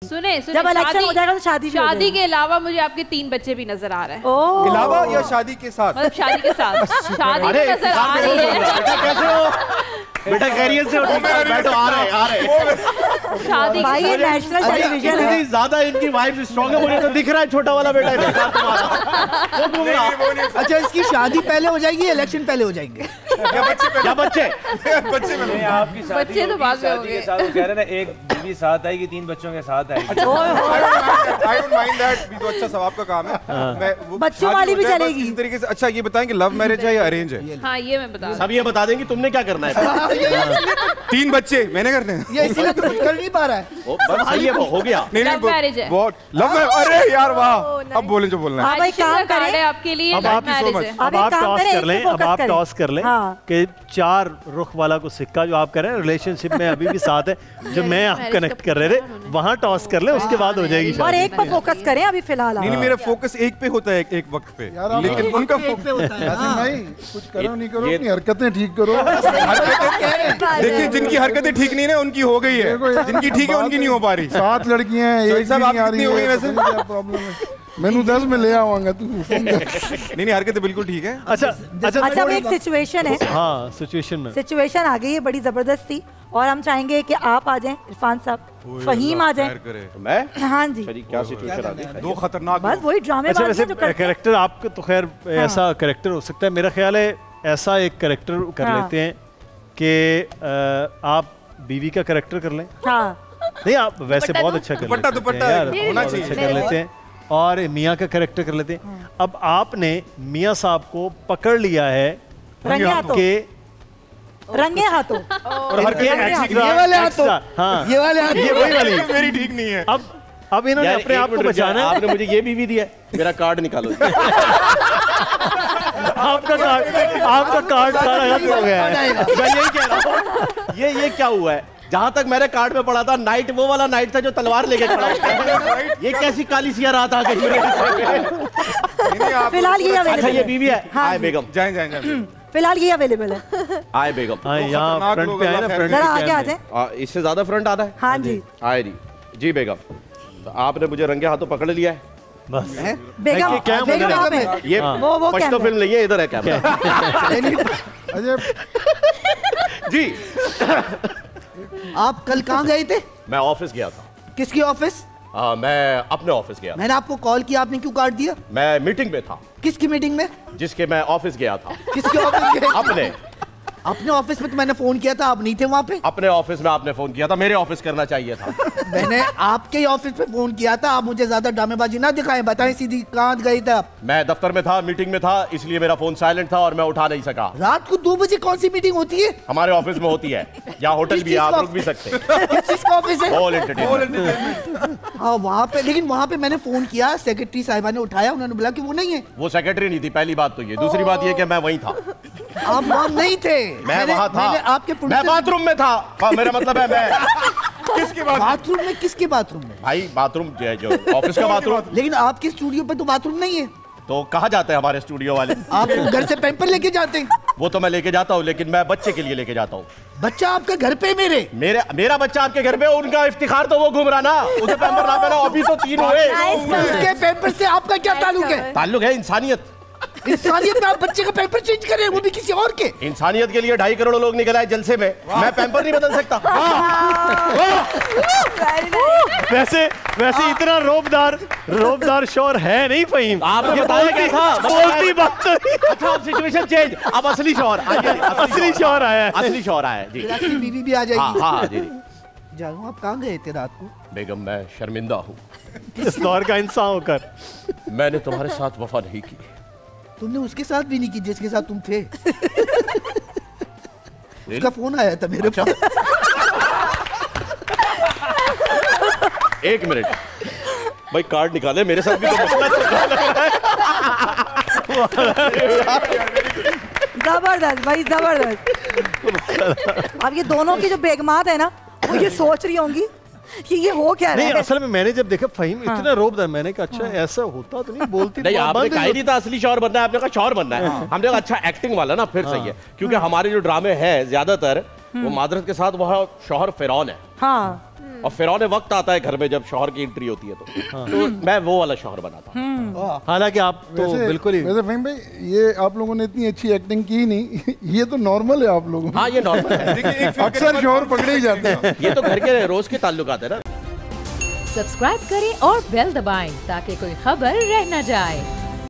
सुने जब इलेक्शन हो जाएगा तो शादी के अलावा मुझे आपके 3 बच्चे भी नजर आ रहे हैं। अलावा या शादी के साथ? मतलब शादी के साथ शादी में नजर आ रही है। कैसे हो बेटा? खैरियत से बैठो, आ रहे शादी भाई ये नेशनल टेलीविजन है। ज्यादा इनकी वाइफ स्ट्रांग है, मुझे तो दिख रहा है छोटा वाला बेटा है तुम्हारा। अच्छा इसकी शादी पहले हो जाएगी, इलेक्शन पहले हो जाएंगे? क्या बच्चे आपकी बच्चे तो बाद में शादी के साथ कह रहे ना, एक बीवी साथ आएगी, 3 बच्चों के साथ आएगी। I don't mind that, भी तो अच्छा सवाब का काम है। मैं बच्चों वाली भी चलेगी इस तरीके से। अच्छा ये बताएं कि लव मैरिज है या अरेंज है? हाँ ये मैं बता, सब ये बता देंगे तुमने क्या करना है। 3 बच्चे मैंने करने हैं। ये इसीलिए तो कुछ कर नहीं पा रहा है। बस सही है, हो गया। लव मैरिज है। बहुत लव मैरिज। अरे यार वाह, अब बोले जो बोलना है। अब एक काम करें आपके लिए, अब आप टॉस कर लें, अब आप टॉस कर लें कि 4 रुख वाला को सिक्का जो आप कर रहे हैं रिलेशनशिप में अभी भी साथ है, जो मैं आप कनेक्ट कर रहे थे वहाँ टॉस कर लें, उसके बाद हो जाएगी शादी। और एक पर फोकस करें अभी फिलहाल। नहीं मेरा फोकस एक पे होता है, एक वक्त पे, लेकिन उनका पे होता है। भाई कुछ करो नहीं करो, अपनी हरकतें ठीक करो। देखिए जिनकी हरकतें ठीक नहीं है उनकी हो गई है, जिनकी ठीक है उनकी नहीं हो पा रही। 7 लड़कियां हैं, एक भी नहीं आ रही है, वैसे क्या प्रॉब्लम है? मैंने 10 में ले आऊंगा तू। नहीं हरकतें बिल्कुल ठीक है। अच्छा एक सिचुएशन है। हाँ सिचुएशन आ गई है बड़ी जबरदस्त थी, और हम चाहेंगे कि आप आ जाएं, इरफान साहब, फहीम आ जाएं। मैं? हाँ जी। क्या सिचुएशन आ गई? 2 खतरनाक। बस वही ड्रामे। अच्छा वैसे कैरेक्टर आपका तो खैर ऐसा कैरेक्टर हो सकता है, मेरा ख्याल है ऐसा एक कैरेक्टर कर लेते हैं कि आप बीवी का कैरेक्टर कर लें। नहीं आप वैसे बहुत अच्छा कर लेते हैं यार, बहुत अच्छा कर लेते हैं। और मियाँ का कैरेक्टर कर लेते हैं। अब आपने मियाँ साहब को पकड़ लिया है रंगे हाथों और हर ये वाले हाथों, हाँ ये वाले हाथ, ये वही वाली मेरी ठीक नहीं है। अब इन्होंने अपने आप को बचाना है। आपने मुझे ये बीवी दिया है, मेरा कार्ड निकालो। आपका कार्ड सारा खत्म हो गया है। मैं यही कह रहा हूँ, ये क्या हुआ है? जहां तक मेरे कार्ड में पड़ा था नाइट, वो वाला नाइट था जो तलवार लेके खड़ा था। ये कैसी काली सिया रात आ गई। फिलहाल ये अच्छा ये बीवी है। आए बेगम, जाएं। फिलहाल ये अवेलेबल है। आए बेगम, यहाँ फ्रंट पे आए ना, फ्रंट जरा आगे आ जाए। इससे ज्यादा फ्रंट आता है। हाँ जी आए जी बेगम, तो आपने मुझे रंगे हाथों पकड़ लिया है। बस बेगम ये पश्तो तो फिल्म नहीं है, इधर है कैमरा। जी आप कल कहाँ गए थे? मैं ऑफिस गया था। किसकी ऑफिस? मैं अपने ऑफिस गया। मैंने आपको कॉल किया, आपने क्यों काट दिया? मैं मीटिंग में था। किसकी मीटिंग में? जिसके मैं ऑफिस गया था। किसके ऑफिस गए? अपने ऑफिस में तो मैंने फोन किया था, आप नहीं थे वहाँ पे। अपने ऑफिस में आपने फोन किया था, मेरे ऑफिस करना चाहिए था। मैंने आपके ही ऑफिस पे फोन किया था, आप मुझे ज्यादा ड्रामेबाजी ना दिखाएं, बताएं सीधी कहाँ गए थे आप? मैं दफ्तर में था, मीटिंग में था, इसलिए मेरा फोन साइलेंट था और मैं उठा नहीं सका। रात को 2 बजे कौन सी मीटिंग होती है? हमारे ऑफिस में होती है, यहाँ होटल भी है, आप रुक भी सकते हैं। किस चीज का ऑफिस है? हाँ वहाँ पे, लेकिन वहाँ पे मैंने फोन किया, सेक्रेटरी साहिबा ने उठाया, उन्होंने बोला कि वो नहीं है। वो सेक्रेटरी नहीं थी, पहली बात तो ये। दूसरी बात ये कि मैं वहीं था। आप वहाँ नहीं थे? मैं वहाँ था, मैं बाथरूम में था। मेरा मतलब है मैं किसके बाथरूम में? किसके बाथरूम में? भाई बाथरूम जो ऑफिस का बाथरूम। लेकिन आपके स्टूडियो पे तो बाथरूम नहीं है। तो कहाँ जाते हैं हमारे स्टूडियो वाले? आप घर से पैम्पर लेके जाते हैं? वो तो मैं लेके जाता हूँ, लेकिन मैं बच्चे के लिए लेके जाता हूँ। बच्चा आपका घर पे? मेरा बच्चा आपके घर पे, उनका इफ्तिखार तो वो घूम रहा ना, उसे पैम्पर ना पहना। अभी तो 3 हुए। उसके पैम्पर से आपका क्या ताल्लुक है? ताल्लुक है इंसानियत। इंसानियत में आप बच्चे का पैम्पर चेंज करें, वो भी किसी और के? इंसानियत के लिए 2.5 करोड़ लोग निकल आए जलसे में, मैं पैम्पर नहीं बदल सकता। वैसे इतना रोबदार शोर है नहीं फहीम। आपने बताया क्या था? बोलती बात। अच्छा अब सिचुएशन चेंज, अब असली शोर आया है जी। बीवी भी आ जाएगी। हाँ जी। जानू आप कहाँ गए थे रात को? बेगम मैं शर्मिंदा हूँ इस दौर का इंसान होकर। मैंने तुम्हारे साथ वफा नहीं की। तुमने उसके साथ भी नहीं की जिसके साथ तुम थे। उसका फोन आया था मेरे पास। एक मिनट भाई, कार्ड निकाले, मेरे साथ भी तो मसला चल रहा है। जबरदस्त भाई, जबरदस्त। अब ये दोनों की जो बेगमात है ना, वो ये सोच रही होंगी कि ये हो क्या रहा है। नहीं असल में मैंने जब देखा फहीम इतना रोबदार, मैंने कहा अच्छा ऐसा होता तो नहीं, बोलती नहीं। आपने कहा नहीं था असली शौहर बनना है, आपने कहा शौहर बनना है। हमने कहा अच्छा एक्टिंग वाला ना, फिर सही है। क्योंकि हमारे जो ड्रामे हैं ज्यादातर वो मादरत के साथ वह शौहर फिरौन है। और फिरौन वक्त आता है घर में जब शौहर की एंट्री होती है तो मैं वो वाला शौहर बनाता हूँ। हालांकि आप तो बिल्कुल ही वैसे फहीम भाई ये आप लोगों ने इतनी अच्छी एक्टिंग की नहीं, ये तो नॉर्मल है आप लोगों। हाँ ये नॉर्मल है, अक्सर शौहर पकड़े ही जाते हैं। ये तो घर के रोज के ताल्लुकात है ना। सब्सक्राइब करें और बेल दबाएं ताकि कोई खबर रह न जाए।